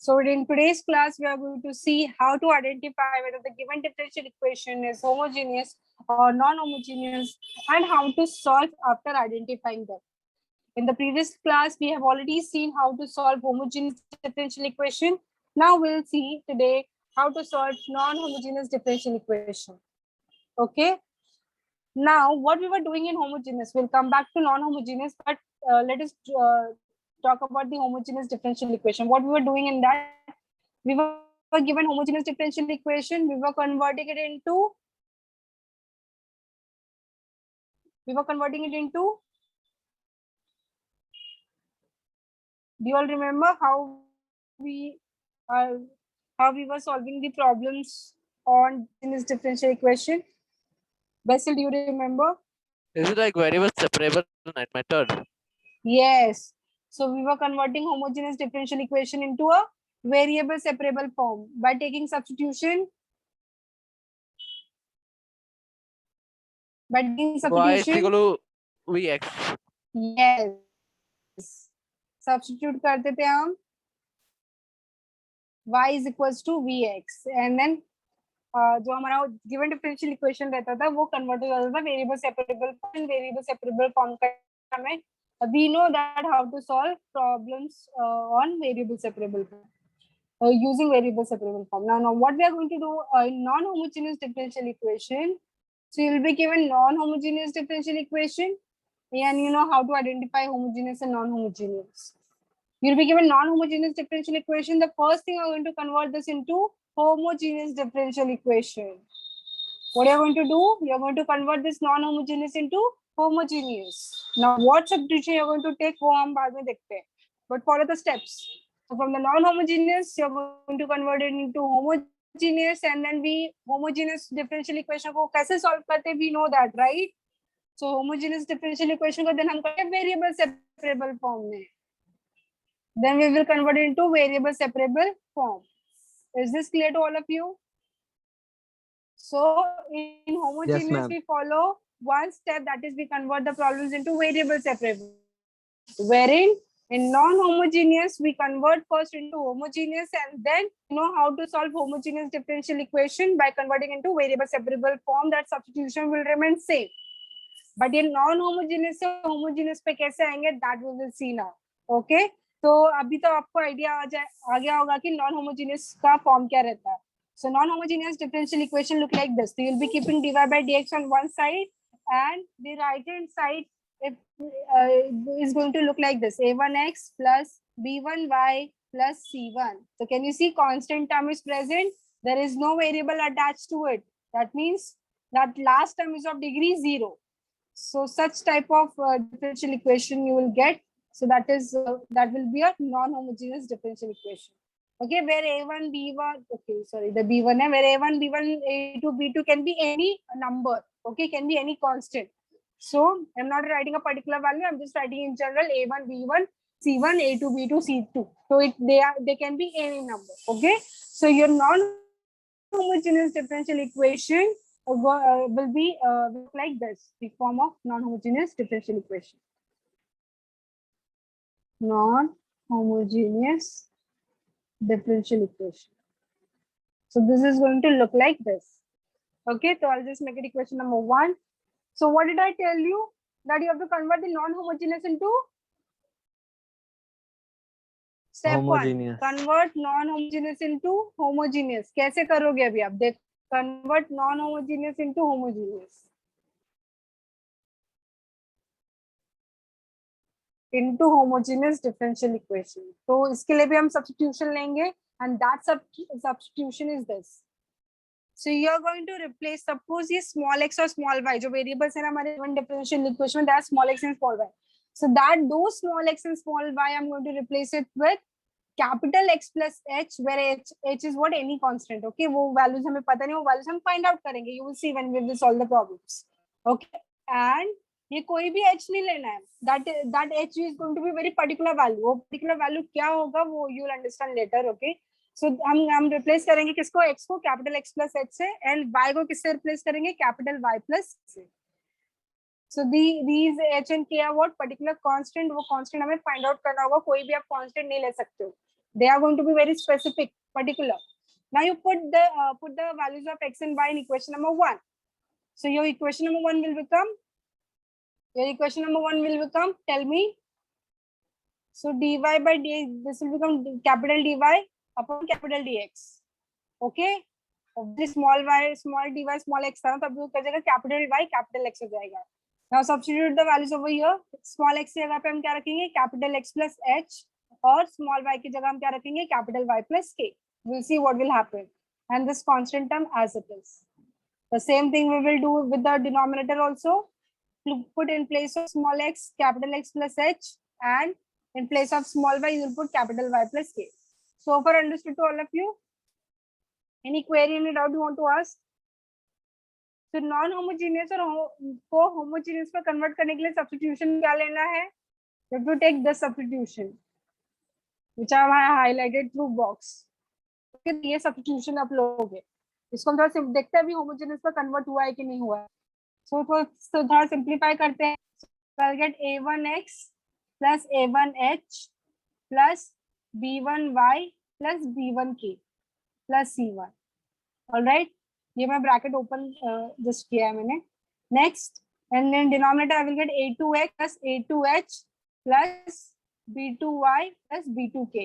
So in today's class, we are going to see how to identify whether the given differential equation is homogeneous or non-homogeneous and how to solve after identifying them. In the previous class, we have already seen how to solve homogeneous differential equation. Now we'll see today how to solve non-homogeneous differential equation. Okay. Now, what we were doing in homogeneous, we'll come back to non-homogeneous, but let us talk about the homogeneous differential equation. What we were doing in that, we were given homogeneous differential equation, we were converting it into, do you all remember how we were solving the problems on this differential equation? Basil, do you remember? Is it like variable separable method? Yes. So we were converting homogeneous differential equation into a variable separable form by taking substitution. By taking Y is substitution. equal to Vx. Yes. Substitute करते थे हम. Y is equals to Vx and then जो हमारा given differential equation रहता था वो convert हो जाता था variable separable form का हमें. We know that how to solve problems on variable separable form. Using variable separable form. Now, what we are going to do in non-homogeneous differential equation. So you'll be given non-homogeneous differential equation, and you know how to identify homogeneous and non-homogeneous. You'll be given non-homogeneous differential equation. The first thing I'm going to convert this into homogeneous differential equation. What are you going to do? You're going to convert this non-homogeneous into homogeneous. Now, what substitution you're going to take? वो हम बाद में देखते हैं. But follow the steps. So from the non-homogeneous, you're going to convert it into homogeneous, and then we homogeneous differential equation को कैसे solve करते? We know that, right? So homogeneous differential equation को then हम करते variable separable form में. Then we will convert it into variable separable form. Is this clear to all of you? So in homogeneous, we follow one step, that is we convert the problems into variable separable. Wherein in non-homogeneous, we convert first into homogeneous and then know how to solve homogeneous differential equation by converting into variable separable form. That substitution will remain same. But in non-homogeneous से homogeneous पे कैसे आएंगे, that we will see now. Okay? तो अभी तो आपको idea आ गया होगा कि non-homogeneous का form क्या रहता है. So non-homogeneous differential equation look like this. So you'll be keeping dy by dx on one side, and the right hand side is going to look like this: a1x plus b1y plus c1. So can you see constant term is present? There is no variable attached to it. That means that last term is of degree 0. So such type of differential equation you will get. So that will be a non-homogeneous differential equation. Okay, where a1, b1, okay, sorry, the b1, where a1, b1, a2, b2 can be any number. Okay, can be any constant. So I'm not writing a particular value. I'm just writing in general a1, b1, c1, a2, b2, c2. So they can be any number. Okay, so your non-homogeneous differential equation will be like this, the form of non-homogeneous differential equation. Non-homogeneous differential equation. So this is going to look like this. Okay, so I'll just make it equation number 1. So what did I tell you? That you have to convert the non-homogeneous into step 1. Convert non-homogeneous into homogeneous. कैसे करोगे अभी आप देख? Convert non-homogeneous into homogeneous. Into homogeneous differential equation. तो इसके लिए भी हम substitution लेंगे, and that substitution is this. So you are going to replace, suppose ये small x or small y जो variables है ना हमारे given differential equation, that small x and small y. So that those small x and small y, I'm going to replace it with capital X plus h, where h is what, any constant. Okay, वो values हमें पता नहीं, वो values हम find out करेंगे. You will see when we will solve the problems. Okay, and ये कोई भी h नहीं लेना है. That h is going to be very particular value. वो particular value क्या होगा वो you will understand later. Okay, so हम replace करेंगे किसको, x को capital X plus h से, and y को किससे replace करेंगे, capital Y plus से. So these h and k are what, particular constant. वो constant हमें find out करना होगा. कोई भी आप constant नहीं ले सकते हो. They are going to be very specific, particular. Now you put the values of x and y in equation number 1. So your equation number 1 will become, tell me. So dy by dx, this will become capital dy upon capital dx. Okay, this small y, small dy, small x था, तब वो क्या जाएगा, capital y capital x हो जाएगा. Now substitute the values over here. Small x की जगह पे हम क्या रखेंगे, capital X plus h, और small y की जगह हम क्या रखेंगे, capital Y plus k. We'll see what will happen. And this constant term as it is. The same thing we will do with the denominator also. Put in place of small x, capital X plus h, and in place of small y, you will put capital Y plus k. So far understood to all of you? Any query, any doubt you want to ask? तो non homogeneous और को homogeneous पर convert करने के लिए substitution क्या लेना है? You have to take the substitution which I have highlighted through box. Okay, ये सब्स्टिट्यूशन आप लोगे. इसको हम थोड़ा देखते हैं अभी होमोजीनियस पर कन्वर्ट हुआ है कि नहीं हुआ है. So थोड़ा सिंप्लीफाई करते हैं. So I'll get a1x plus a1h plus b1y plus b1k plus c1. All right. ये मैं ब्रैकेट ओपन जस्ट किया है मैंने. Next, and in denominator I will gate a2x plus a2h plus b2y plus b2k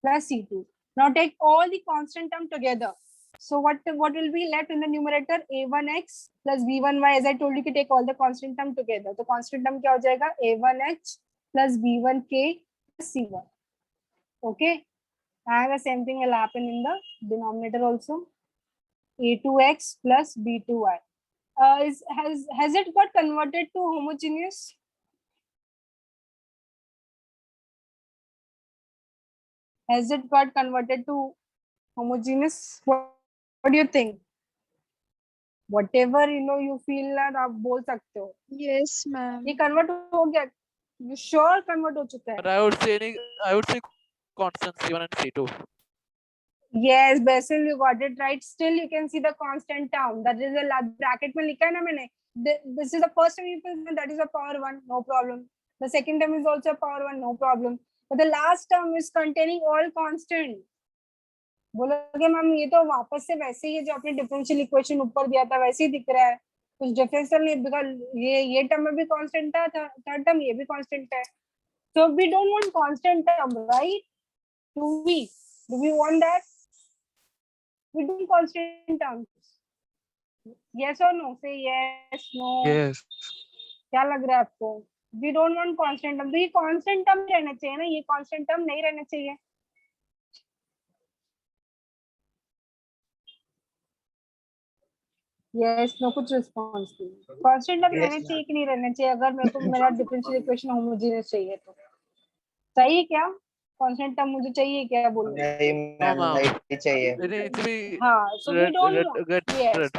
plus c2. Now take all the constant term together. So what will be left in the numerator? a1x plus b1y. As I told you, take all the constant term together. तो constant term क्या हो जाएगा? a1h plus b1k plus c1. Okay. And the same thing will happen in the denominator also. a2x plus b2y. Has it got converted to homogeneous? Has it got converted to homogeneous? What do you think? Whatever you feel that आप बोल सकते हो. Yes, ma'am. ये convert हो गया? You sure convert हो चुका है? But I would say constant C1 and C2. Yes, Basil, you got it right. Still, you can see the constant term. That is a bracket में लिखा है ना मैंने. This is the first term you can, that is a power 1, no problem. The second term is also a power 1, no problem. But the last term is containing all constant. बोलोगे ma'am ये तो वापस से वैसे ही जो आपने differential equation ऊपर दिया था वैसे ही दिख रहा है, कुछ डिफरेंशियल नहीं, बिकॉज ये टर्म में भी कांस्टेंट था, थर्ड टर्म ये भी कांस्टेंट है. So we don't want constant term, right? Do we want that? We do constant terms. Yes or no? Say yes, no. Yes. क्या लग रहा है आपको? We don't want constant term. तो ये constant term रहना चाहिए ना, ये constant term नहीं रहना चाहिए. Yes, no, कुछ response नहीं. Constant term रहना चाहिए कि नहीं रहना चाहिए? अगर मेरे को मेरा differential equation homogeneous चाहिए तो सही क्या? Constant term मुझे चाहिए क्या बोलो? नहीं मैम, नहीं चाहिए. It needs to be हाँ, so we don't want. get Yes. red.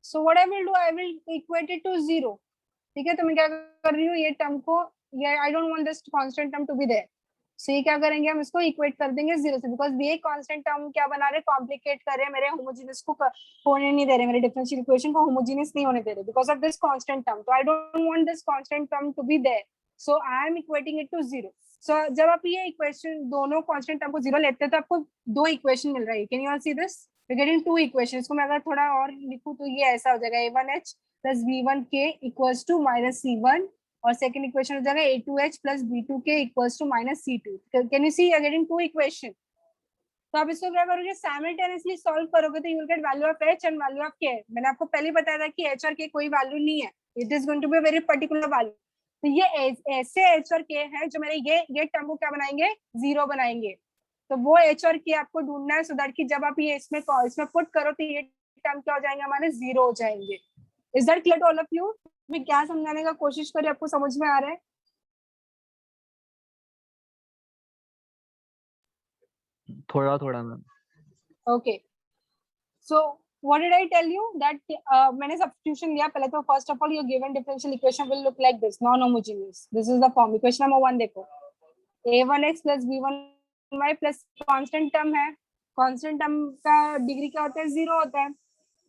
So what I will do, I will equate it to 0. ठीक है, तो मैं क्या कर रही हूँ, ये टर्म को, ये I don't want this constant term to be there. So ये क्या करेंगे, हम इसको इक्वेट कर देंगे 0 से, बिकॉज ये कांस्टेंट टर्म क्या बना रहे, कॉम्प्लिकेट कर रहे हैं, मेरे होमोजेनियस को होने नहीं दे रहे, मेरे डिफरेंशियल इक्वेशन को होमोजेनियस नहीं होने दे रहे because of this constant term. तो I don't want this constant term to be there, so I am equating it to 0. So जब आप ये इक्वेशन दोनों कांस्टेंट टर्म को 0 लेते हैं तो आपको दो इक्वेशन मिल रही है. Can you all see this? We getting two equations. को मैं अगर थोड़ा और लिखूं तो ये ऐसा हो जाएगा, a1h plus b1k equals to minus c1, और सेकंड इक्वेशन हो जाएगा a2h plus b2k equals to minus c2. Can you see, you are getting two equation. तो आप इसको क्या करोगे, साइमल्टेनियसली सॉल्व करोगे तो you will get value of h and value of k. मैंने आपको पहले बताया था कि h और k कोई वैल्यू नहीं है, it is going to be very particular value. तो ये ऐसे h और k है जो मेरे ये टर्म को क्या बनाएंगे, 0 बनाएंगे. तो वो h और k आपको ढूंढना है, सो दैट कि जब आप ये इसमें पुट करो तो ये टर्म क्या हो जाएंगे, हमारे 0 हो जाएंगे. Is that clear to all of you? मैं क्या समझाने का कोशिश करी, आपको समझ में आ रहा है? थोड़ा थोड़ा ma'am. Okay, so what did I tell you that मैंने substitution लिया पहले. तो first of all your given differential equation will look like this, non homogeneous. This is the form. Equation number 1 देखो, a1x plus b1y plus constant term है, constant term का degree क्या होता है, 0 होता है.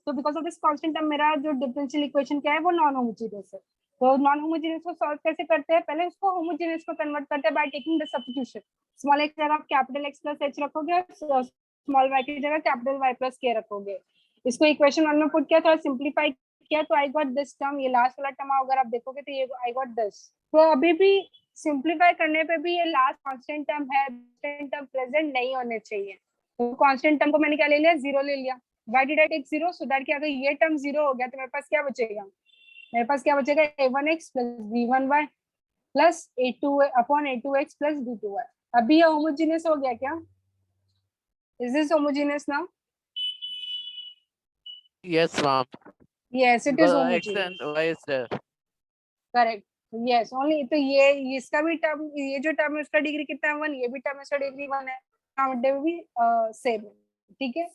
तो because of this constant term मेरा जो डिफरेंशियल इक्वेशन क्या है वो नॉन होमोजेनियस है. तो नॉन होमोजेनियस को सॉल्व कैसे करते हैं, पहले उसको होमोजेनियस को कन्वर्ट करते हैं bye taking the substitution. Small x की जगह आप कैपिटल X प्लस h रखोगे, स्मॉल y की जगह कैपिटल Y प्लस k रखोगे। इसको इक्वेशन 1 में पुट किया, थोड़ा सिंप्लीफाई किया, तो आई गॉट दिस टर्म। ये लास्ट वाला टर्म अगर आप देखोगे तो ये आई गॉट दिस। तो अभी भी सिंप्लीफाई करने पे भी ये लास्ट कांस्टेंट टर्म है, कांस्टेंट टर्म प्रेजेंट नहीं होने चाहिए। तो कांस्टेंट टर्म को मैंने क्या ले लिया, 0 ले लिया। Why did I take 0? So that कि अगर ये टर्म 0 हो गया तो मेरे पास क्या बचेगा, मेरे पास क्या बचेगा, a1x plus b1y plus a2 upon a2x plus b2y। अभी ये होमोजेनियस हो गया क्या? Is this homogeneous now? Yes, ma'am. Yes it is Because X homogeneous, and Y is there. Correct. Yes only, तो ये इसका भी टर्म, ये जो टर्म है उसका डिग्री कितना है, 1, ये भी टर्म है उसका डिग्री 1 है, काउंट भी सेम है, ठीक है।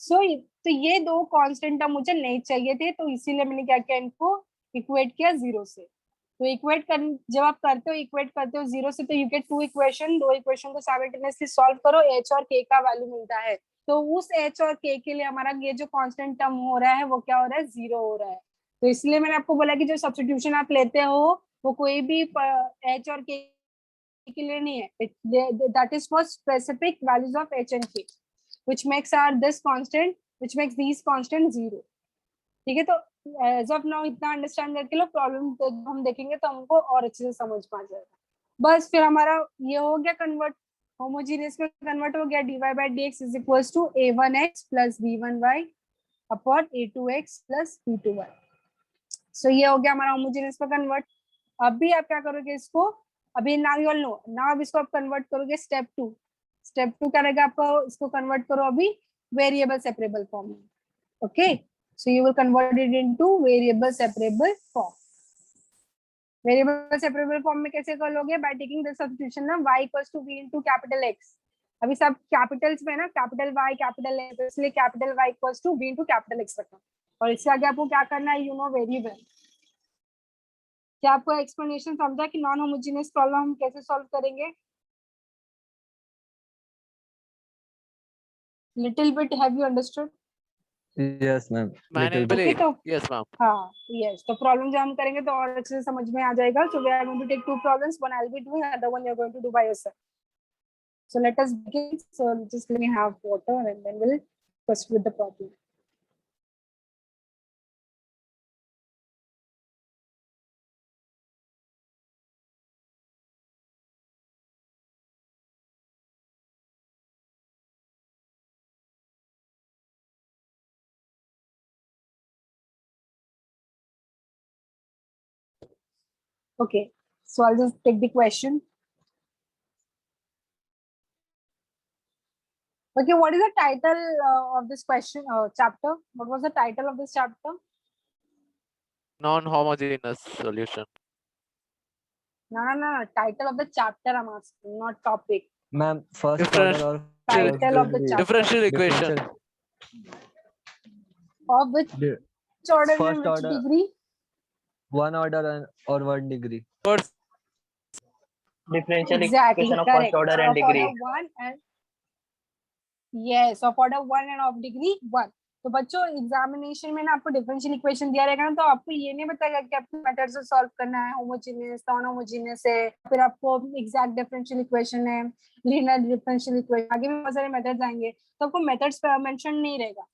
सो तो ये दो कांस्टेंट टर्म मुझे नहीं चाहिए थे, तो इसीलिए मैंने क्या किया, इनको इक्वेट किया 0 से। तो इक्वेट कर, जब आप करते हो इक्वेट करते हो 0 से, तो यू गेट 2 इक्वेशन। दो इक्वेशन को साइमल्टेनियसली सॉल्व करो, h और k का वैल्यू मिलता है। तो उस h और k के लिए हमारा ये जो कांस्टेंट टर्म हो रहा है वो क्या हो रहा है, 0 हो रहा है। तो इसलिए मैंने आपको बोला कि जो सब्स्टिट्यूशन आप लेते हो वो कोई भी h और k के लिए नहीं है, that is for specific values of h and k which makes our this constant, which makes these constant 0। ठीक है, तो एज ऑफ नाउ इतना अंडरस्टैंड करके लो, प्रॉब्लम हम देखेंगे तो हमको और अच्छे से समझ में आ जाएगा। बस फिर हमारा ये हो गया कन्वर्ट, होमोजीनियस में कन्वर्ट हो गया। dy by dx is equals to a1x plus b1y upon a2x plus b2y। So ये हो गया हमारा होमोजीनियस में कन्वर्ट। अभी आप क्या करोगे इसको, अभी now you all know, now अब इसको आप कन्वर्ट करोगे स्टेप 2। स्टेप 2 क्या रहेगा आपको, इसको कन्वर्ट करो अभी वेरिएबल सेपरेबल फॉर्म में। Okay, so you will convert it into variable separable form. Variable separable form में कैसे कर लोगे, बाय टेकिंग द सब्स्टिट्यूशन ना y equals to v into capital X। अभी सब कैपिटल्स में ना, कैपिटल Y कैपिटल X, तो इसलिए capital Y equals to v into capital X रखना। और इससे आगे आपको क्या करना है, यू नो वेरी वेल। क्या आपको एक्सप्लेनेशन समझा कि नॉन होमोजेनियस प्रॉब्लम हम कैसे सॉल्व करेंगे? Little bit have you understood? Yes, ma'am. Little bit. Manually. Okay, तो Yes, ma'am. हाँ यस, तो प्रॉब्लम जो हम करेंगे तो और अच्छे से समझ में आ जाएगा। So we are going to take two problems, one I will be doing, other one you are going to do by yourself. So let us begin. So just let me have water and then will proceed with the problem. Okay, so I'll just take the question. Okay, what is the title of this question chapter? What was the title of this chapter? Non-homogeneous solution. No. Title of the chapter I'm asking, not topic. Ma'am, first Different- order or Title of the degree? chapter. Differential equation. Differential. Of which Di- order First and which order. degree? One order or one degree. First, Differential Exactly, equation of correct. first order So and of degree. order 1 and yes, of order 1 and of degree 1. तो बच्चों examination में ना आपको differential equation दिया रहेगा ना, तो आपको ये नहीं बताएगा कि आपको मेथड से सॉल्व करना है, होमोजेनियस नॉन होमोजेनियस है, फिर आपको एग्जैक्ट डिफरेंशियल इक्वेशन है, लीनियर डिफरेंशियल इक्वेशन, आगे भी बहुत सारे मेथड्स आएंगे, तो आपको मेथड्स पे मेंशन नहीं रहेगा।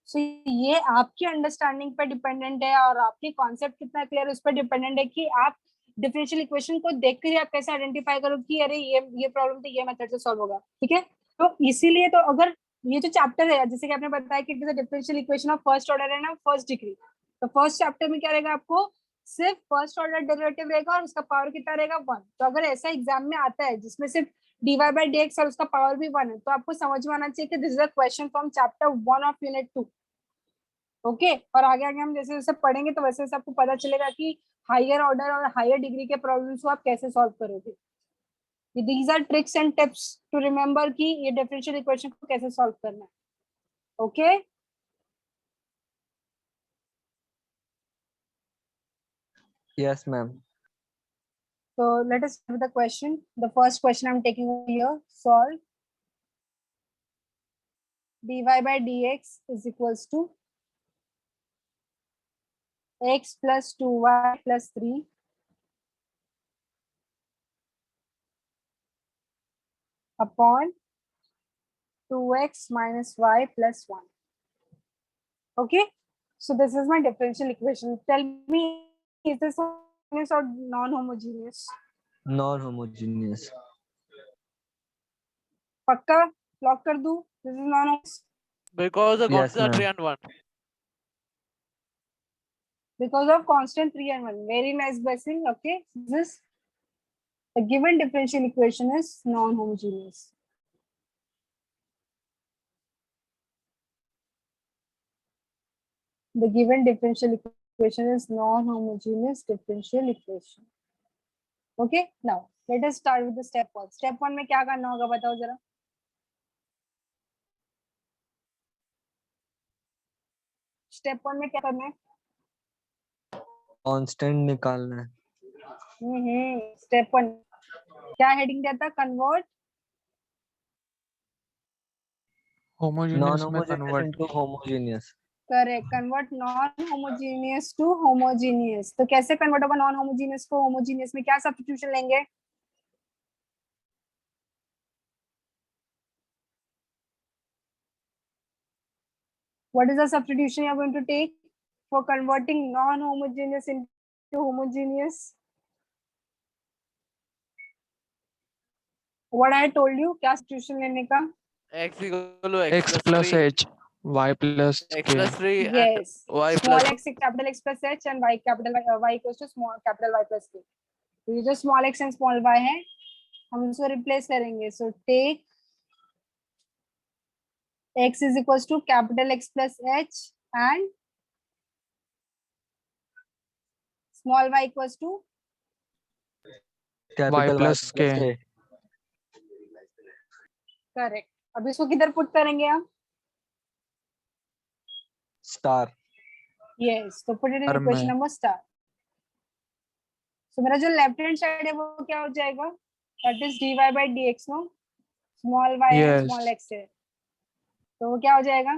सो ये आपकी अंडरस्टैंडिंग पे डिपेंडेंट है और आपकी कॉन्सेप्ट कितना क्लियर उस पर डिपेंडेंट है कि आप डिफरेंशियल इक्वेशन को देखकर ही आप कैसे आइडेंटिफाई करो कि अरे ये प्रॉब्लम तो ये मेथड से सॉल्व होगा। ठीक है, तो इसीलिए तो अगर ये जो चैप्टर है, जैसे कि आपने बताया कि it is a differential equation of first order and first degree, तो फर्स्ट चैप्टर में क्या रहेगा, आपको सिर्फ फर्स्ट ऑर्डर डेरिवेटिव रहेगा और उसका पावर कितना रहेगा 1। तो अगर ऐसा एग्जाम में आता है जिसमें सिर्फ dy by dx और उसका पावर भी 1 है, तो आपको समझ में आना चाहिए कि this is a question from chapter 1 of unit 2। Okay, और आगे आगे हम जैसे जैसे पढ़ेंगे तो वैसे वैसे आपको पता चलेगा कि हायर ऑर्डर और हायर डिग्री के प्रॉब्लम्स को आप कैसे सॉल्व करोगे। These are tricks and tips to remember कि ये डिफरेंशियल इक्वेशन को कैसे सॉल्व करना है। Okay, Yes, ma'am. so let us start with the question. The first question I'm taking over here, solve dy by dx is equals to x plus 2y plus 3 upon 2x minus y plus 1. Okay, so this is my differential equation. Tell me, is this homogeneous or non-homogeneous? Non-homogeneous. पक्का lock कर दूं? This is non-homogeneous Because the Yes, constants are ma'am. 3 and 1. because of constant 3 and 1. Very nice, Basil. Okay, this the given differential equation is non-homogeneous. The given differential equation is non-homogeneous differential equation. Okay, now let us start with the step 1. Step 1 में क्या करना होगा बताओ जरा. Step 1 में क्या करना है? Constant निकालना है. Step 1 क्या हेडिंग दिया था? कन्वर्ट होमोजेनियस में Non-homogeneous convert. into homogeneous. Correct. Convert non homogeneous to homogeneous. तो कैसे कन्वर्ट होगा नॉन होमोजीनियस को होमोजीनियस में? क्या सब्स्टिट्यूशन लेंगे? What is the substitution you are going to take for converting non-homogeneous into homogeneous? What I told you, क्या substitution लेने का? X equal to X plus 3, H, Y plus X K. plus 3 and Yes. Y Small plus x capital X plus H and y capital y equals to small capital Y plus K. तो ये जो small x and small y है, हम उसको replace करेंगे. So take x is equals to capital X plus H and small y equals to Capital Y plus plus K. K. correct. अब इसको किधर पुट करेंगे हम? Star. Yes, तो put it in Star equation में. number star. So मेरा जो left hand side है वो क्या हो जाएगा? That is dy by dx, no? Small y है, Yes. small x है. तो वो क्या हो जाएगा?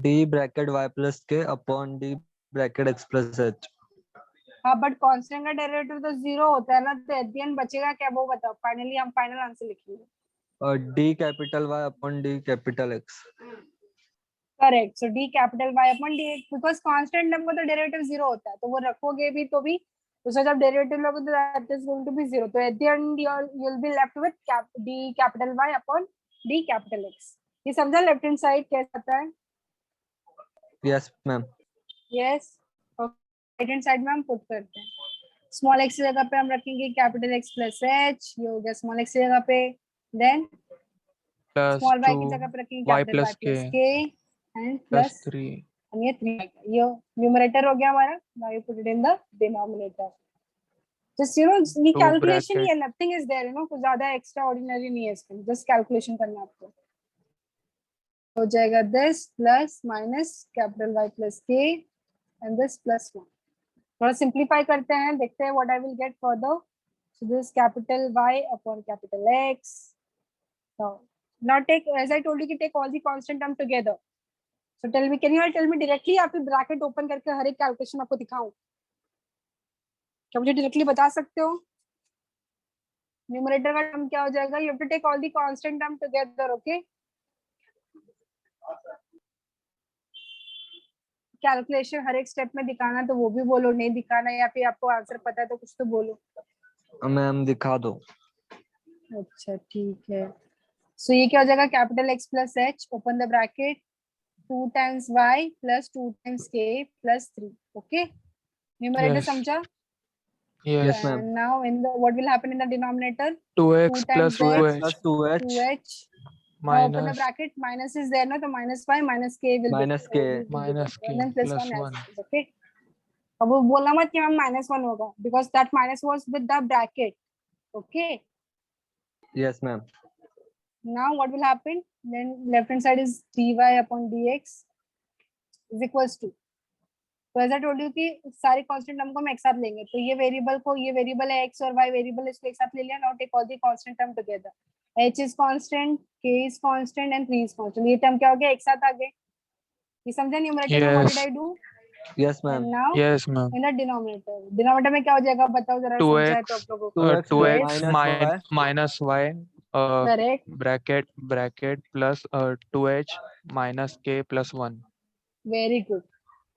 D bracket Y plus K upon D bracket X plus H. हाँ, बट कांस्टेंट का डेरिवेटिव तो जीरो होता है ना, तो एट द एंड बचेगा क्या वो बताओ. फाइनली हम फाइनल आंसर लिखेंगे. और D capital Y upon D capital X. Correct. So D capital y upon D x, because constant term का तो डेरिवेटिव जीरो होता है, तो वो रखोगे भी तो भी उसका जब डेरिवेटिव लोगे तो that is going to be zero. तो at the end you will be left with d capital y upon d capital x. ये समझा लेफ्ट हैंड साइड कैसा आता है? Yes, ma'am. Yes. Right hand side में हम पुट करते हैं. स्मॉल x की जगह पे हम रखेंगे कैपिटल x प्लस h. ये हो गया स्मॉल x की जगह पे. देन Plus स्मॉल y की 2 जगह पे रखेंगे Y capital y plus plus K k and plus plus 3. ये 3. ये न्यूमरेटर हो गया हमारा. Now you put it in the denominator. Just ये Two कैलकुलेशन ही bracket. है, नथिंग इज देयर. कुछ ज्यादा एक्स्ट्रा ऑर्डिनरी नहीं है इसमें, जस्ट कैलकुलेशन करना है आपको. हो जाएगा this plus minus capital y plus k and this plus 1. थोड़ा सिंप्लीफाई करते हैं, देखते हैं what I will get further. So this capital y upon capital x. Now take, as I told you कि take all the constant term together. So tell me, can you tell me directly या फिर bracket open करके हर एक calculation आपको दिखाऊं? क्या मुझे directly बता सकते हो? न्यूमरेटर का टर्म क्या हो जाएगा? You have to take all the constant term together. Okay, calculation हर एक स्टेप में दिखाना, तो वो भी बोलो. नहीं दिखाना या फिर आपको आंसर पता है तो कुछ तो बोलो. मैम दिखा दो. अच्छा ठीक है. सो ये क्या हो जाएगा? Capital X plus H open the bracket 2 times y plus 2 times k plus 3. Okay, numerator Yes. समझा? Yes. Yes, ma'am. And now in the what will happen in the denominator? 2x 2 plus times 2x x 2h plus 2h 2h. Now open the minus bracket. Minus is there, no? So minus y minus k will minus be k. minus and k then plus plus 1 as 1. it is. Okay. अब वो बोलना मत कि हम -1 होगा, because that minus was with the bracket. Okay. Yes, ma'am. Now what will happen? Then left hand side is dy upon dx is equals to. तो ऐसा told you कि सारे कांस्टेंट टर्म को हम एक साथ लेंगे. तो ये वेरिएबल को, ये वेरिएबल है x और y वेरिएबल, इसको एक साथ ले लिया. Now take all the constant term together. h is constant, k is constant and 3 is constant. ये टर्म क्या हो गया? एक साथ आ गए. ये समझा न्यूमरेटर में? What did Yes. I do? Yes, and ma'am. now Yes, ma'am. in the denominator में क्या हो जाएगा बताओ जरा, समझा है तो 2x आप लोगों को. 2x 2x minus y. minus y correct. bracket plus 2h minus k plus 1. Very good.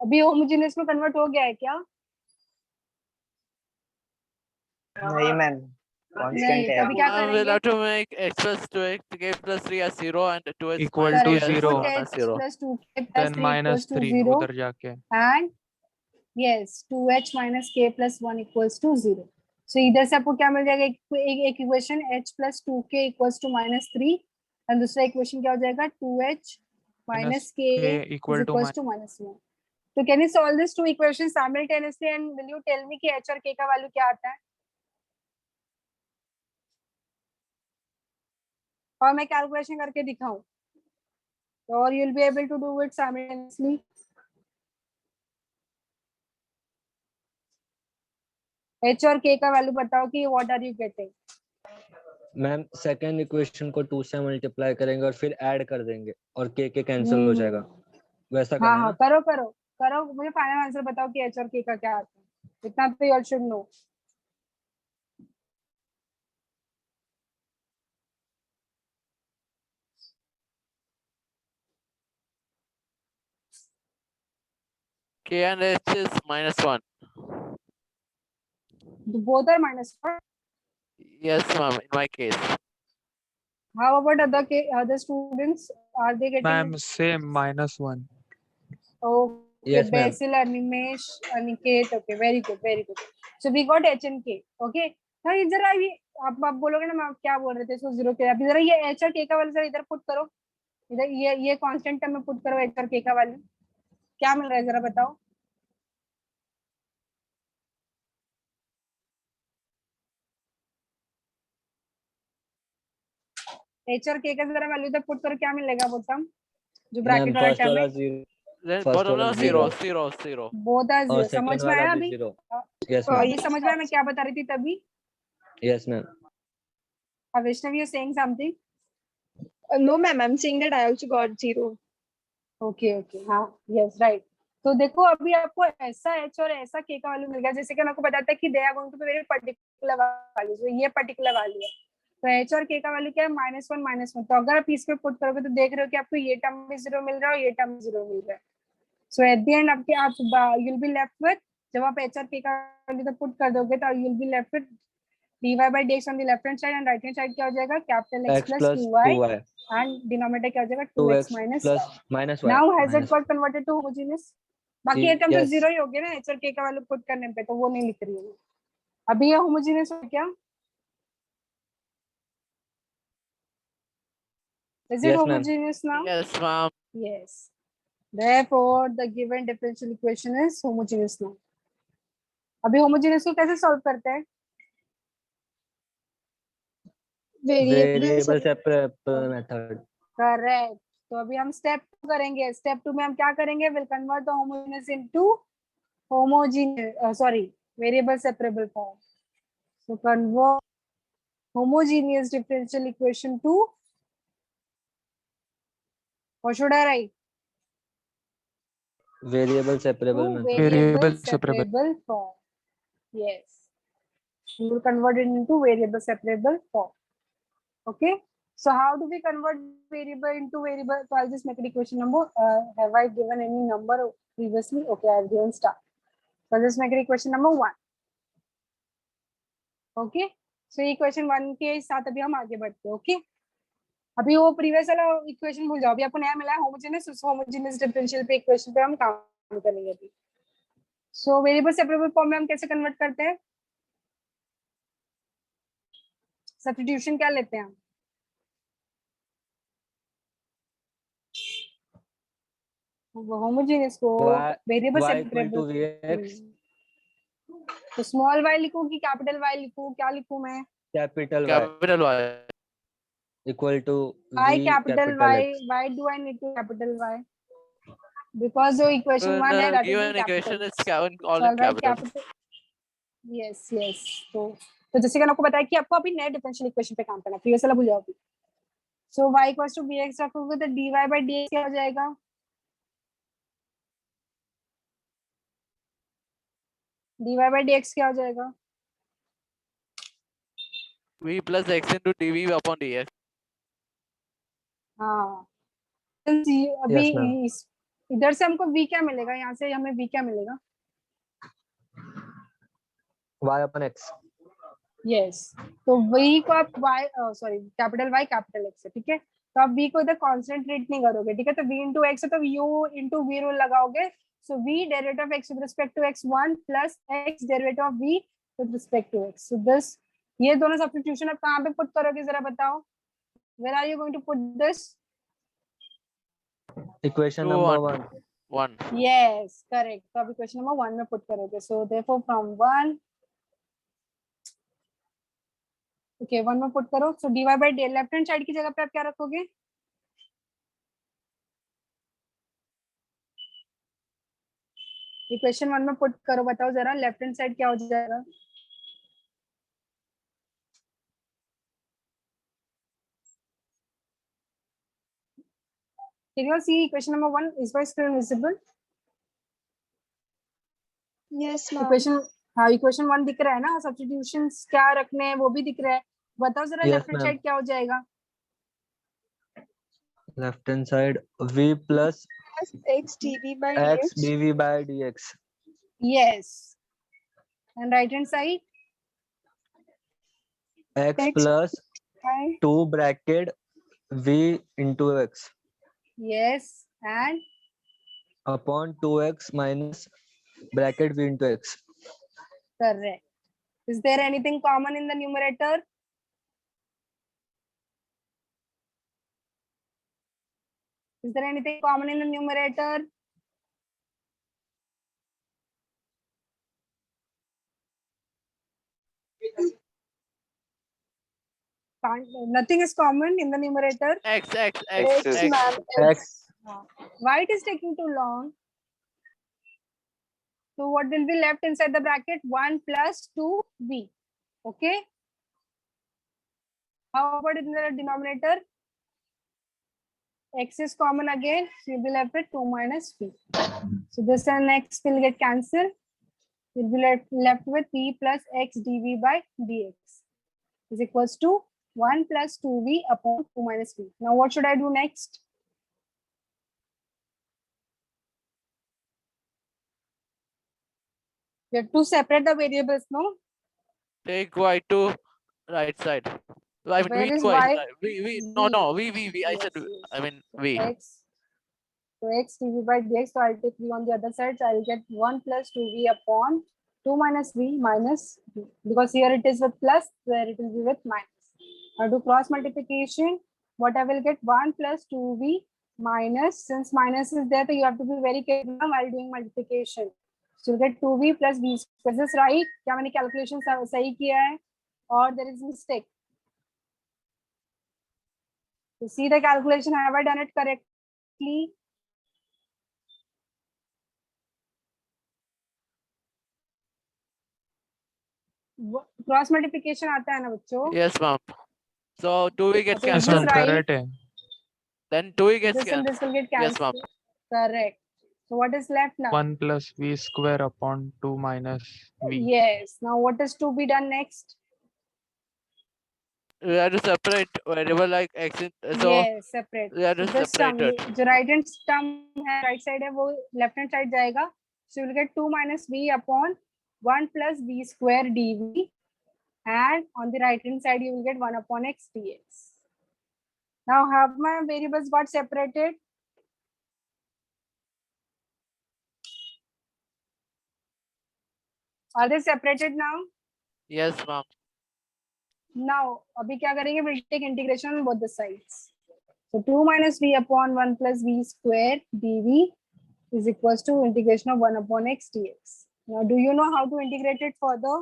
अभी होमोजेनियस में कन्वर्ट हो गया है क्या? नहीं मैम, कांस्टेंट नहीं. है तो अभी क्या We'll करेंगे? have to make x plus 2x k plus 3 as 0 and 2x Equal minus to 3 as zero. Put 1 h as 0. plus 2k plus Then 3 minus equals to 3 0 उधर जाके. and yes 2h minus k plus 1 equals to 0. So इधर से आपको क्या मिल जाएगा? एक equation h plus 2k equals to minus 3 and दूसरा equation क्या हो जाएगा? 2h minus k is equal to equals to minus 1. So can you solve these two equations simultaneously and will you tell me कि h और k का value क्या आता है? और मैं कैलकुलेशन करके दिखाऊं और you'll be able to do it simultaneously. h और k का वैल्यू बताओ कि what are you getting? Ma'am second equation को 2 से मल्टीप्लाई करेंगे और फिर ऐड कर देंगे और के कैंसिल हो जाएगा, वैसा करना हाँ है हाँ ना? करो करो करो. मुझे फाइनल आंसर बताओ कि h और k का क्या आता है. इतना तो you all should know. K and h is minus 1. Both are minus 1. Yes, ma'am, in my case. How about other students? Are they getting? Ma'am, same -1. Okay, Yes, ma'am. Basil, Animesh, Aniket. Okay, very good, very good. So we got h and k. Okay. now ये जरा ये आप बोलोगे ना मैं क्या बोल रहे थे इसको जीरो के. अभी जरा ये h और k का वैल्यू जरा इधर पुट करो. इधर ये कांस्टेंट टर्म में पुट करो h और k का वैल्यू. क्या मिल रहा है जरा बताओ. h और k का जरा वैल्यू इधर पुट करो. क्या मिलेगा बॉटम जो मैम ब्रैकेट वाला फर्स्ट टर्म वाला है? 0 Then First bottom वाला now 0, zero. 0, 0. बोथ आर और जीरो. समझ सेकंड में वाला आया भी अभी? 0. Yes ma'am. अभी समझ में आया मैं क्या बता रही थी तभी? Yes ma'am. Vaishnav, you're saying something? No, ma'am. I'm saying that I also got 0. Okay okay. हाँ यस राइट. तो देखो अभी आपको ऐसा h और ऐसा k का वैल्यू मिल गया. जैसे कि मैं आपको बताता है कि they are going to be very particular value. तो ये पर्टिकुलर वैल्यू है. तो h और k का वैल्यू क्या है? -1 -1. तो अगर आप इसमें पुट करोगे तो देख रहे हो कि आपको ये टर्म में 0 मिल रहा है और ये टर्म में 0 मिल रहा है. सो एट द एंड आपके आप you'll be left with, जब आप h और k का वैल्यू तो पुट कर दोगे तो you'll be left with dy by dx on the left hand side and right hand side क्या हो जाएगा? Capital x x plus plus 2y 2y. and denominator क्या हो जाएगा? 2x 2x minus plus y. minus y. Now has it Minus- got converted to homogeneous? बाकी ये term तो Yes. Zero ही हो गया ना h और k का वैल्यू पुट करने पे, तो वो नहीं लिख रही हूँ. अभी ये होमोजेनियस हो क्या? Is it Yes, ma'am. homogeneous now? Yes, ma'am. Yes. Therefore, the given differential equation is homogeneous now. अभी होमोजेनियस को कैसे सॉल्व करते हैं? Variable separate method. करेक्ट. तो अभी हम स्टेप 2 करेंगे. स्टेप 2 में हम क्या करेंगे? Will convert the homogeneous into variable separable form. So convert homogeneous differential equation to, what should I write? Variable separable To method. variable Variable separable. separable form. Yes. We will convert it into variable separable form. Okay. So how do we convert variable into variable? So I'll just make it equation number. Have I given any number previously? Okay, I've given star. So I'll just make it equation number 1. Okay. So equation 1 के साथ अभी हम आगे बढ़ते हैं. Okay. अभी वो previous वाला इक्वेशन भूल जाओ. अभी आपको नया मिला है होमोजेनियस. उस होमोजेनियस डिफरेंशियल पे इक्वेशन पे हम काम करेंगे अभी. सो वेरिएबल सेपरेबल फॉर्म में हम कैसे कन्वर्ट करते हैं? सब्स्टिट्यूशन क्या लेते हैं हम? होमोजेनियस को variable y equal to separable. vx. तो स्मॉल y लिखूं कि कैपिटल Y लिखूं? क्या लिखूं मैं? Capital Y Capital Y. equal to I v capital capital Y. X. Why do I need to capital Y? Because जो equation 1 है that is in Given equation capital. is all So in I'll write capital. capital. Yes, yes. तो जैसे कि मैंने आपको बताया कि आपको अभी नए डिफरेंशियल इक्वेशन पे काम करना है. प्रीवियस वाला भूल जाओ अभी. सो y इक्वल्स टू bx रखोगे तो dy by dx क्या हो जाएगा? dy by dx क्या हो जाएगा? v plus x into dv upon dx. हाँ, Since अभी Yes, ma'am. इधर से हमको v क्या मिलेगा? यहाँ से हमें v क्या मिलेगा? y upon x. यस, तो v को आप y sorry capital y capital x है, ठीक है? तो आप v को इधर कांस्टेंट ट्रीट नहीं करोगे, ठीक है? तो v into x है तो u into v रूल लगाओगे. So v derivative of x with respect to x1 plus x derivative of v with respect to x. So this ये दोनों सब्स्टिट्यूशन आप कहाँ पे पुट करोगे जरा बताओ? Where are you going to put this? Equation Two, number one. 1. 1. Yes, correct. तो आप इक्वेशन नंबर 1 में पुट करोगे. So therefore from 1 okay 1 में पुट करो. So dy by d left hand side की जगह पे आप क्या रखोगे? इक्वेशन 1 में पुट करो, बताओ जरा लेफ्ट हैंड साइड क्या हो जाएगा? Can you see equation number 1? Is my screen visible? Yes, ma'am. Equation हाँ इक्वेशन 1 दिख रहा है ना? सब्स्टिट्यूशंस क्या रखने हैं वो भी दिख रहा है. बताओ जरा Yes, left hand ma'am. Side क्या हो जाएगा? Left hand side v plus Plus x dv by x dx. dv by dx. Yes. And right hand side? X X. plus By 2 bracket v into x Yes. And upon 2x minus bracket v into x. correct. Is there anything common in the numerator? Is there anything common in the numerator? Nothing is common in the numerator. X, X, x, X, X. ma'am. X. Why it is taking too long? So what will be left inside the bracket? 1 plus 2v. Okay. How about in the denominator? X is common again. So you'll be left with 2 minus v. So this and x will get cancelled. You'll be left with v plus x dv by dx is equals to 1 plus 2v upon 2 minus v. Now what should I do next? We have to separate the variables, no? Take y to right side. I mean, Where v is to right y? side. No, v. I said, Yes, yes. I mean, So v. x, so x dv by dx, so I'll take v on the other side, so I'll get 1 plus 2v upon 2 minus v minus v. Because here it is with plus, there it will be with minus. I'll do cross multiplication. What I will get 1 plus 2v minus, since minus is there, so you have to be very careful while doing multiplication. So you'll get 2v plus v square. Is this right? क्या मैंने calculation सही किया है? Or there is mistake? To see the calculation, have I done it correctly? Cross multiplication आता है ना बच्चों? Yes, ma'am. So 2v gets So Yes, is this ma'am. cancelled. right? Correct है. Then 2v gets This and cancelled. this will get Yes, ma'am. cancelled. Correct. So what is left now? 1 plus v square upon 2 minus v. Yes. Now what is to be done next? We have to separate variable like x in, so Yes, separate. we have to So this term, separate it. जो right hand term है, right side है, वो left hand side जाएगा. So you will get 2 minus v upon 1 plus v square dv, and on the right hand side you will get 1 upon x dx. Now have my variables got separated? Are they separated now? Yes, ma'am. Now, अभी क्या करेंगे? We'll take integration on both the sides. So 2 minus v upon 1 plus v square dv is equals to integration of 1 upon x dx. Now, do you know how to integrate it further?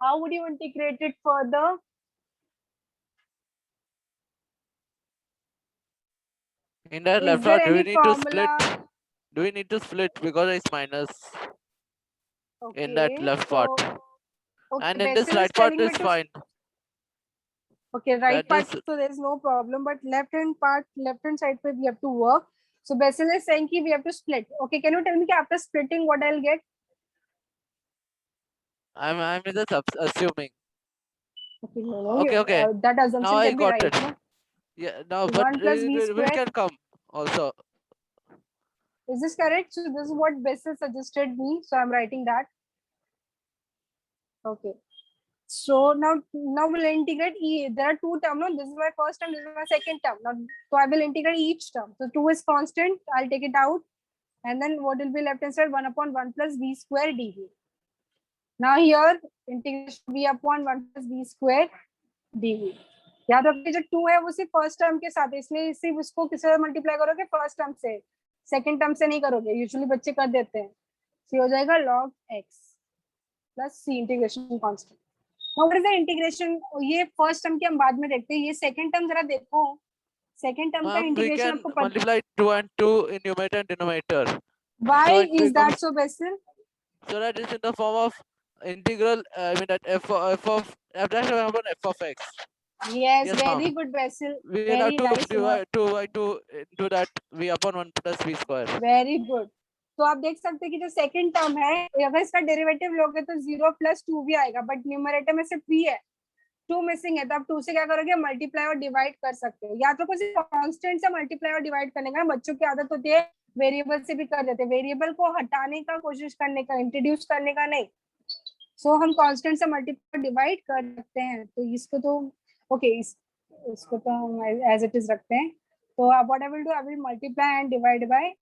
How would you integrate it further? In that Is left there out, do we any need to formula? split? Do we need to split because it's minus in that Okay, left so part? okay, And in this Basil is right part telling me is to fine. okay, right That part, is so there's no problem, but left hand part, left hand side पे we have to work. So Bessel is saying we have to split. Okay, can you tell me after splitting what I'll get? I'm just assuming. Okay, no, Okay, okay. that Now assumption I can be got right. it. No? Yeah, now So but 1 plus v we square. can come also. Is this correct? So this is what Bessel suggested me. So I'm writing that. Okay. So now we'll integrate there are two terms. No, this is my first term, this is my second term. Now, so I will integrate each term. So 2 is constant, I'll take it out. And then what will be left inside? 1 upon 1 plus v square dv. Now here integration v upon 1 plus v square dv. याद रखिए जो 2 है वो सिर्फ first term के साथ है, इसलिए सिर्फ उसको किससे मल्टीप्लाई करोगे? फर्स्ट टर्म से, सेकंड टर्म से नहीं करोगे, यूजुअली बच्चे कर देते हैं. सी हो जाएगा log x plus c integration constant. What is the integration? ये फर्स्ट टर्म के हम बाद में देखते हैं, ये सेकंड टर्म जरा देखो. सेकंड टर्म का Ma'am, we इंटीग्रेशन can आपको पता. multiply 2 and 2 in numerator and denominator. Why So it is that becomes- so, Basil? So that is in the form of integral. I mean that f of dash upon f of x. Yes, Yes, very ma'am. good, Basil. We will have Very to nice. divide 2 by 2 into that v upon 1 plus v square. Very good. तो आप देख सकते हैं कि जो second term है अगर इसका डेरिवेटिव लोगे तो 0 प्लस 2 भी आएगा, बट न्यूमरेटर में सिर्फ 3 है, 2 मिसिंग है. तो आप 2 से क्या करोगे? मल्टीप्लाई और डिवाइड कर सकते हो. या तो कुछ कांस्टेंट से मल्टीप्लाई और डिवाइड करने का. बच्चों की आदत होती है वेरिएबल से भी कर देते हैं, वेरिएबल को हटाने का कोशिश करने का, इंट्रोड्यूस करने का नहीं. सो हम कांस्टेंट से मल्टीप्लाई डिवाइड कर सकते हैं. तो इसको तो ओके, इसको तो हम एज इट इज रखते हैं. तो what I will do, I will multiply and divide by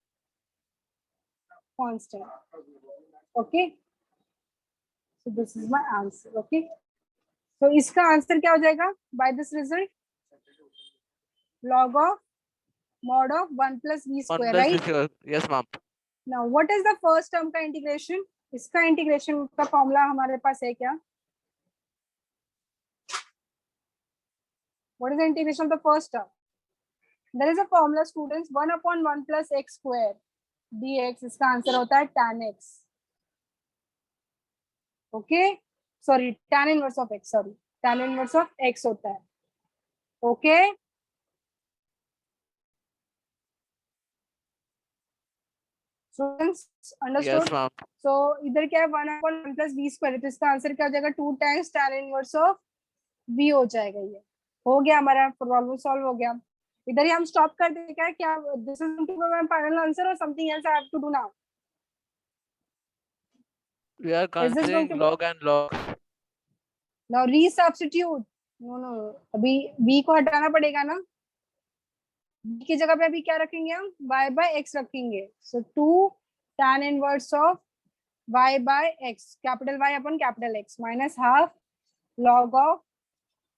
constant. Okay, so this is my answer. Okay, so इसका आंसर क्या हो जाएगा? By this result, log of mod of 1 plus v 1 square, plus v right? square. Yes, ma'am. Now what is the first term का integration? इसका integration का formula हमारे पास है क्या? What is the integration of the first term? There is a formula, students. 1 upon 1 plus x square dx. इसका answer होता है tan x. Okay, sorry tan inverse of x, sorry tan inverse of x होता है. Okay, students Yes, understood? ma'am. सो इधर क्या है? 1 upon 1 plus v square है, तो इसका आंसर क्या हो जाएगा? 2 times tan inverse of v हो जाएगा. ये हो गया, हमारा प्रॉब्लम सॉल्व हो गया. इधर ही हम स्टॉप कर दें क्या? क्या this is to be my final answer और something else I have to do now? We are going considering to be- log and log. Now resubstitute. No, अभी v को हटाना पड़ेगा ना. v की जगह पे अभी क्या रखेंगे हम? y by x रखेंगे. So 2 tan inverse of y by x, capital Y upon capital x, minus half log of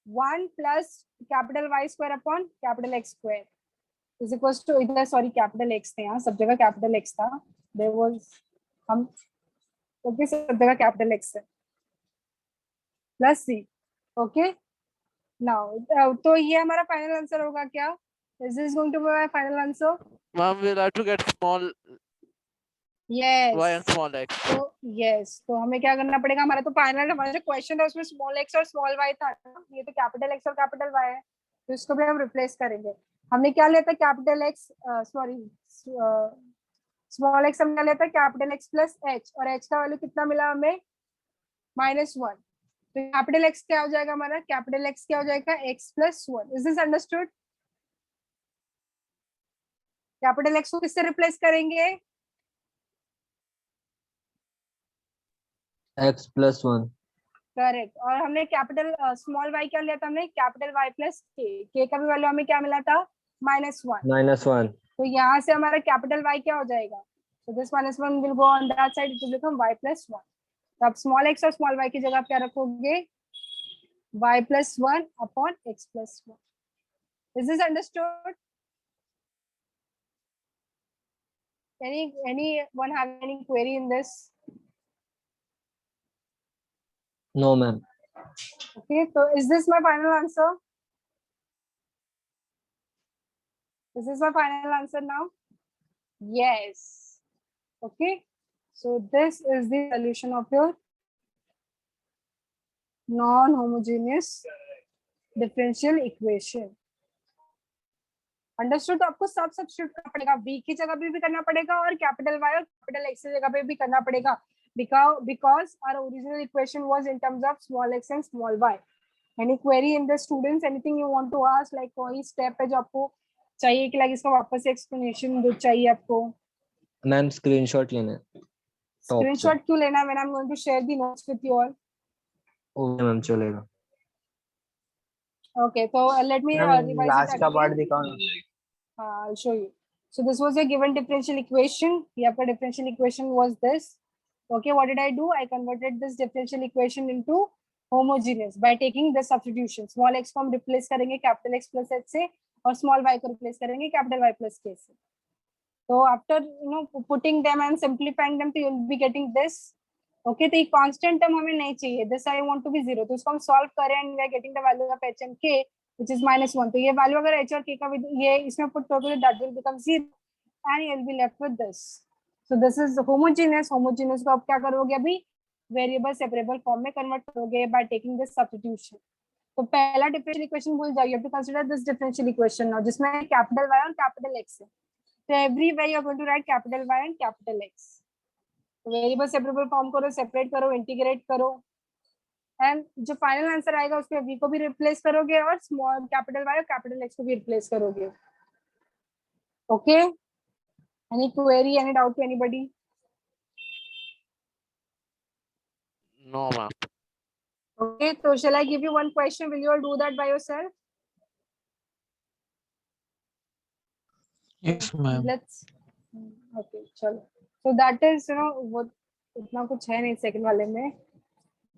1 plus capital Y square upon capital x square is equals to, इधर sorry capital x थे, यहाँ सब जगह capital x था. There was हम okay, सब जगह capital x है प्लस c. ओके, नाउ तो ये हमारा फाइनल आंसर होगा क्या? Is this going to be my final answer? Ma'am, we'll have to get small yes. y and small x. तो यस, तो हमें क्या करना पड़ेगा? हमारा तो फाइनल हमारा जो क्वेश्चन था उसमें स्मॉल एक्स और स्मॉल वाई था ना, ये तो कैपिटल एक्स और कैपिटल वाई है, तो इसको भी हम रिप्लेस करेंगे. हमने क्या लिया था? Capital x, sorry small x हमने लिया था कैपिटल एक्स प्लस एच, और एच का वैल्यू कितना मिला हमें? -1. तो कैपिटल एक्स क्या हो जाएगा हमारा? कैपिटल एक्स क्या हो जाएगा? X plus 1. Is this understood? Capital x को किससे रिप्लेस करेंगे? x plus 1. करेक्ट. और हमने कैपिटल स्मॉल वाई क्या लिया था? हमने कैपिटल वाई प्लस के का भी वैल्यू हमें क्या मिला था? -1. -1. तो यहाँ से हमारा कैपिटल वाई क्या हो जाएगा? तो this -1 will go on that side, it will become y plus 1. तो आप स्मॉल एक्स और स्मॉल वाई की जगह क्या रखोगे? y plus 1 upon x plus 1. Is this understood? anyone have any query in this? No, ma'am. Okay, so is this my final answer? Is this my final answer now? Yes. Okay, so this is the solution of your non-homogeneous differential equation. Understood? तो आपको सब substitute करना पड़ेगा, v की जगह पे भी करना पड़ेगा और कैपिटल y और कैपिटल x की जगह पे भी करना पड़ेगा, because our original equation was in terms of small x and small y. Any query in the students, anything you want to ask, like कोई step है जो आपको चाहिए कि like इसका वापस से explanation दो चाहिए आपको? मैम स्क्रीनशॉट लेने हैं, top से। Screenshot क्यों लेना है? When I'm going to share the notes with you all. Okay ma'am चलेगा। Okay, so let me ma'am revise last it का again. पार्ट दिखाओ ना। I'll show you. So this was a given differential equation. Here the differential equation was this. Okay, what did I do? I converted this differential equation into homogeneous by taking the substitution. Small x को हम replace करेंगे capital X plus h से और small y को replace करेंगे capital Y plus k से. So after putting them and simplifying them, so you'll be getting this. Okay, तो ये constant term हमें नहीं चाहिए. This I want to be 0. तो इसको हम solve करें and we are getting the value of h and k, which is -1. तो ये value अगर h और k का ये इसमें put करोगे, that will become 0 and you'll be left with this. So this is homogeneous. Homogeneous को आप क्या करोगे अभी? Variable separable form में convert करोगे by taking this substitution. तो पहला differential equation भूल जाओ. You have to consider this differential equation now, जिसमें capital Y और capital X है. So everywhere you are going to write capital Y and capital X. Variable separable form करो, separate करो, integrate करो and जो final answer आएगा उसमें v को भी रिप्लेस करोगे और स्मॉल कैपिटल y और कैपिटल x को भी रिप्लेस करोगे. Okay, any query, any doubt to anybody? No, ma'am. Okay, तो shall I give you one question? Will you all do that by yourself? Yes, ma'am. Let's. Okay, चलो. So that is वो इतना कुछ है नहीं second वाले में.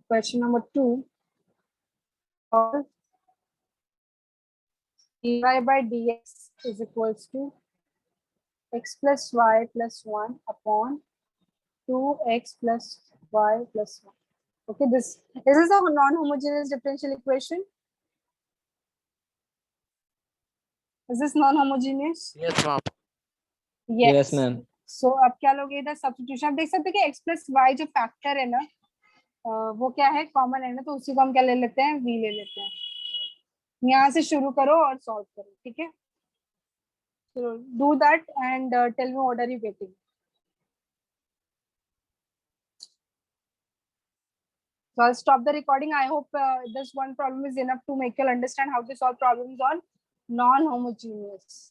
Question number 2 और dy by dx is equals to x plus y plus 1 upon 2x plus y plus 1. Okay, this is a non-homogeneous differential equation. Is this non-homogeneous? Yes, ma'am. Yes ma'am. So अब क्या लोगे इधर substitution. आप देख सकते हैं कि x plus y जो फैक्टर है ना, वो क्या है, कॉमन है ना, तो उसी को हम क्या ले लेते हैं, v ले लेते हैं. यहाँ से शुरू करो और सॉल्व करो, ठीक है? So do that and tell me what are you getting. So I'll stop the recording. I hope this one problem is enough to make you understand how to solve problems on non-homogeneous.